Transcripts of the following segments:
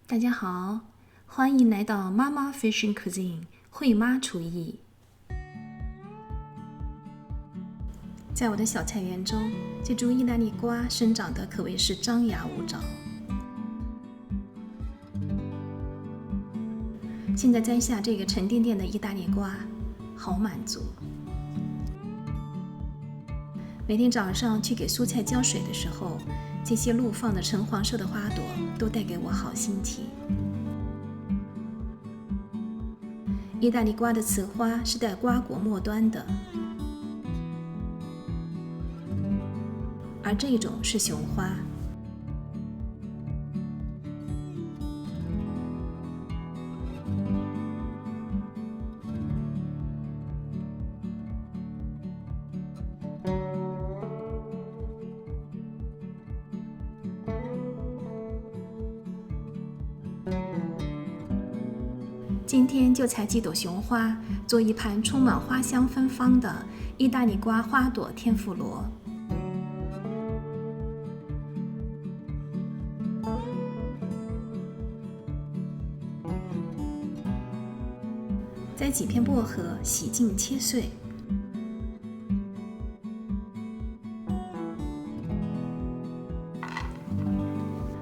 大家好，欢迎来到妈妈 Fishing Cuisine 惠妈厨艺。在我的小菜园中，这株意大利瓜生长得可谓是张牙舞爪。现在摘下这个沉甸甸的意大利瓜，好满足。每天早上去给蔬菜浇水的时候，这些怒放的橙黄色的花朵都带给我好心情。意大利瓜的雌花是在瓜果末端的，而这种是雄花。今天就采几朵雄花，做一盘充满花香芬芳的意大利瓜花朵天妇罗。摘几片薄荷，洗净切碎。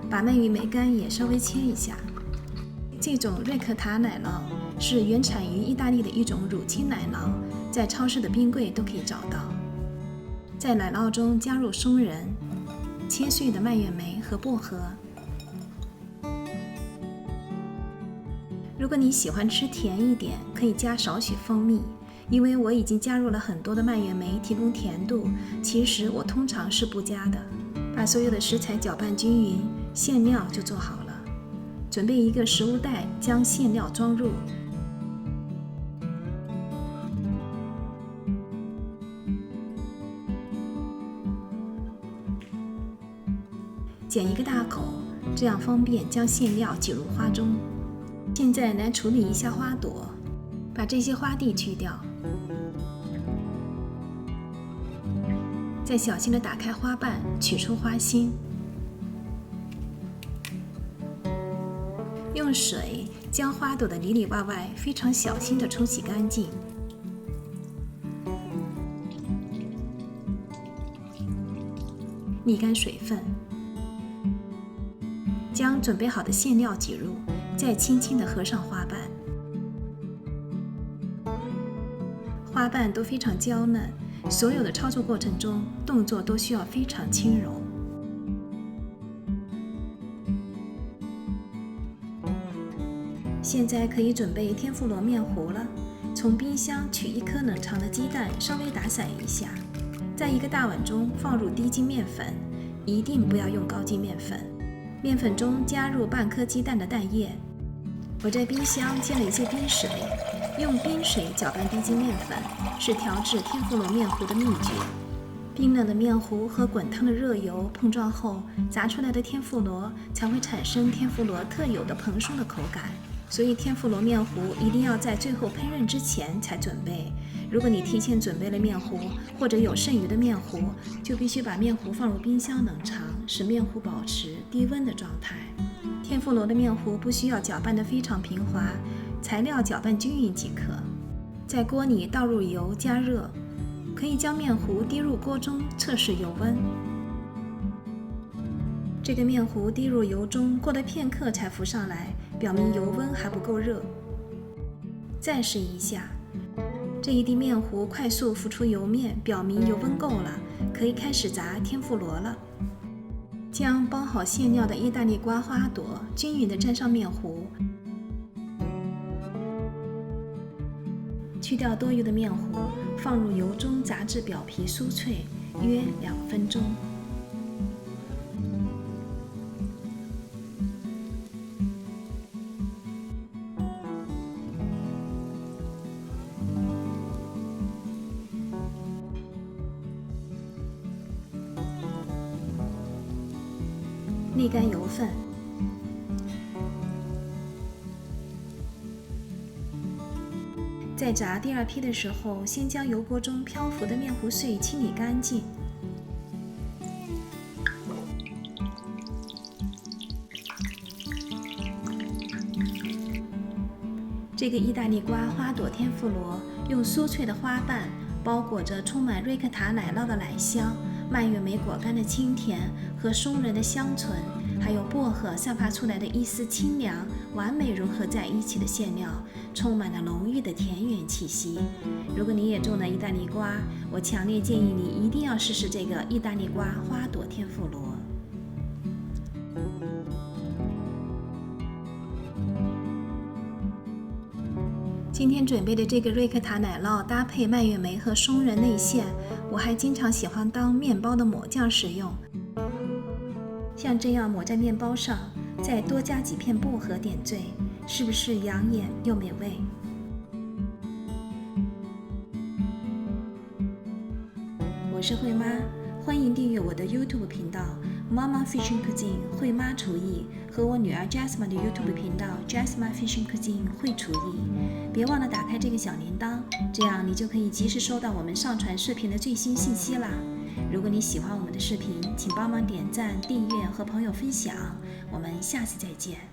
把蔓越莓干也稍微切一下。这种瑞克塔奶酪是原产于意大利的一种乳清奶酪，在超市的冰柜都可以找到。在奶酪中加入松仁、切碎的蔓越莓和薄荷。如果你喜欢吃甜一点，可以加少许蜂蜜，因为我已经加入了很多的蔓越莓提供甜度，其实我通常是不加的。把所有的食材搅拌均匀，馅料就做好了。准备一个食物袋，将馅料装入。剪一个大口，这样方便将馅料挤入花中。现在来处理一下花朵，把这些花蒂去掉。再小心地打开花瓣，取出花心。用水将花朵的里里外外非常小心地冲洗干净。沥干水分，将准备好的馅料挤入，再轻轻地合上花瓣。花瓣都非常娇嫩，所有的操作过程中动作都需要非常轻柔。现在可以准备天妇罗面糊了。从冰箱取1颗冷藏的鸡蛋，稍微打散一下，在一个大碗中放入低筋面粉，一定不要用高筋面粉。面粉中加入半颗鸡蛋的蛋液。我在冰箱接了一些冰水，用冰水搅拌低筋面粉，是调制天妇罗面糊的秘诀。冰冷的面糊和滚烫的热油碰撞后，炸出来的天妇罗才会产生天妇罗特有的蓬松的口感。所以天妇罗面糊一定要在最后烹饪之前才准备。如果你提前准备了面糊，或者有剩余的面糊，就必须把面糊放入冰箱冷藏，使面糊保持低温的状态。天妇罗的面糊不需要搅拌得非常平滑，材料搅拌均匀即可。在锅里倒入油，加热，可以将面糊滴入锅中测试油温。这个面糊滴入油中，过了片刻才浮上来，表明油温还不够热。再试一下，这一滴面糊快速浮出油面，表明油温够了，可以开始炸天妇罗了。将包好馅料的意大利瓜花朵均匀地沾上面糊，去掉多余的面糊，放入油中炸至表皮酥脆，约2分钟。沥干油分，在炸第2批的时候，先将油锅中漂浮的面糊碎清理干净。这个意大利瓜花朵天妇罗用酥脆的花瓣包裹着充满瑞克塔奶酪的奶香、蔓越莓果干的清甜和松仁的香醇，还有薄荷散发出来的一丝清凉，完美融合在一起的馅料，充满了浓郁的田园气息。如果你也种了意大利瓜，我强烈建议你一定要试试这个意大利瓜花朵天妇罗。今天准备的这个瑞克塔奶酪搭配蔓越莓和松仁内馅，我还经常喜欢当面包的抹酱使用。像这样抹在面包上，再多加几片薄荷点缀，是不是养眼又美味？我是慧妈，欢迎订阅我的 YouTube 频道 Mama Fishing Cuisine 慧妈厨艺，和我女儿 Jasmine 的 YouTube 频道 Jasmine Fishing Cuisine 慧厨艺。别忘了打开这个小铃铛，这样你就可以及时收到我们上传视频的最新信息啦。如果你喜欢我们的视频，请帮忙点赞、订阅和朋友分享。我们下次再见。